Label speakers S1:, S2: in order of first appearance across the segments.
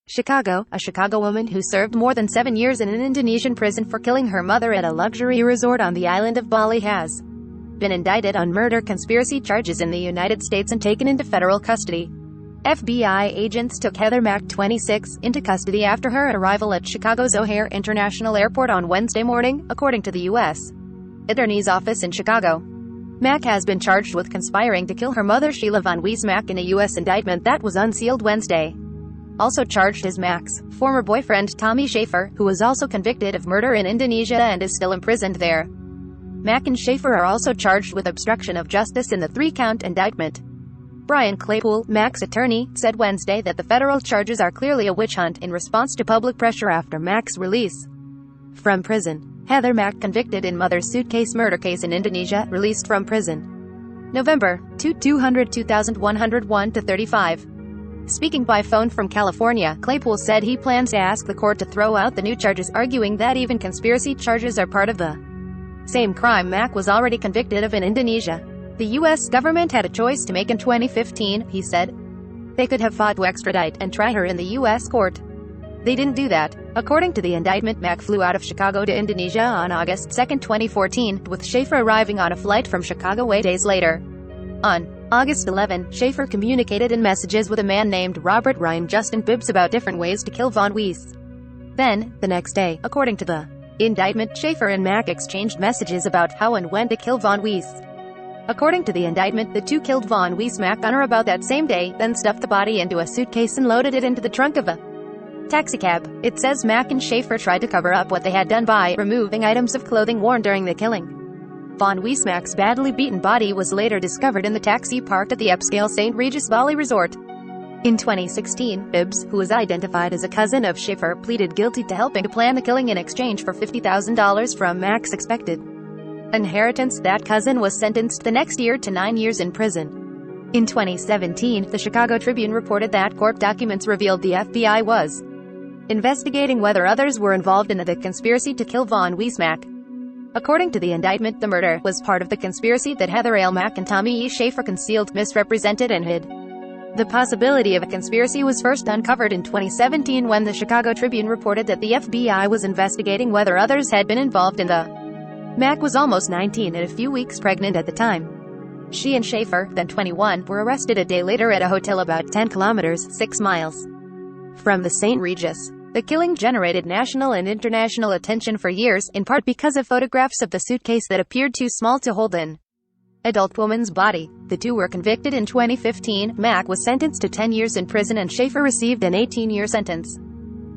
S1: Chicago, a Chicago woman who served more than 7 years in an Indonesian prison for killing her mother at a luxury resort on the island of Bali has been indicted on murder conspiracy charges in the United States and taken into federal custody. FBI agents took Heather Mack, 26, into custody after her arrival at Chicago's O'Hare International Airport on Wednesday morning, according to the U.S. Attorney's Office in Chicago. Mack has been charged with conspiring to kill her mother Sheila von Weise Mack in a U.S. indictment that was unsealed Wednesday. Also charged is Mack's former boyfriend Tommy Schaefer, who was also convicted of murder in Indonesia and is still imprisoned there. Mack and Schaefer are also charged with obstruction of justice in the 3-count indictment. Brian Claypool, Mack's attorney, said Wednesday that the federal charges are clearly a witch hunt in response to public pressure after Mack's release from prison. Heather Mack, convicted in mother's Suitcase murder case in Indonesia, released from prison November 200-2101-35. Speaking by phone from California, Claypool said he plans to ask the court to throw out the new charges, arguing that even conspiracy charges are part of the same crime Mack was already convicted of in Indonesia. The U.S. government had a choice to make in 2015, he said. They could have fought to extradite and try her in the U.S. court. They didn't do that. According to the indictment, Mack flew out of Chicago to Indonesia on August 2, 2014, with Schaefer arriving on a flight from Chicago 8 days later. On August 11, Schaefer communicated in messages with a man named Robert Ryan Justin Bibbs about different ways to kill von Weise. Then, the next day, according to the indictment, Schaefer and Mack exchanged messages about how and when to kill von Weise. According to the indictment, the two killed von Weise Mack on or about that same day, then stuffed the body into a suitcase and loaded it into the trunk of a taxicab. It says Mack and Schaefer tried to cover up what they had done by removing items of clothing worn during the killing. Von Weise Mack's badly beaten body was later discovered in the taxi parked at the upscale St. Regis Bali resort. In 2016, Bibbs, who was identified as a cousin of Schaefer, pleaded guilty to helping to plan the killing in exchange for $50,000 from Mack's expected inheritance. That cousin was sentenced the next year to 9 years in prison. In 2017, the Chicago Tribune reported that court documents revealed the FBI was investigating whether others were involved in the conspiracy to kill von Weise Mack. According to the indictment, the murder was part of the conspiracy that Heather Mack and Tommy E. Schaefer concealed, misrepresented and hid. The possibility of a conspiracy was first uncovered in 2017 when the Chicago Tribune reported that the FBI was investigating whether others had been involved in the. Mack was almost 19 and a few weeks pregnant at the time. She and Schaefer, then 21, were arrested a day later at a hotel about 10 kilometers, 6 miles from the St. Regis. The killing generated national and international attention for years, in part because of photographs of the suitcase that appeared too small to hold an adult woman's body. The two were convicted in 2015. Mack was sentenced to 10 years in prison and Schaefer received an 18-year sentence.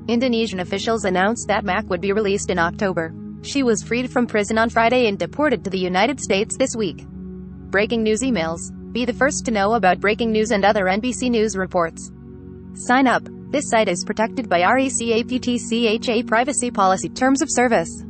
S1: Indonesian officials announced that Mack would be released in October. She was freed from prison on Friday and deported to the United States this week. Breaking news emails. Be the first to know about breaking news and other NBC News reports. Sign up. This site is protected by RECAPTCHA privacy policy terms of service.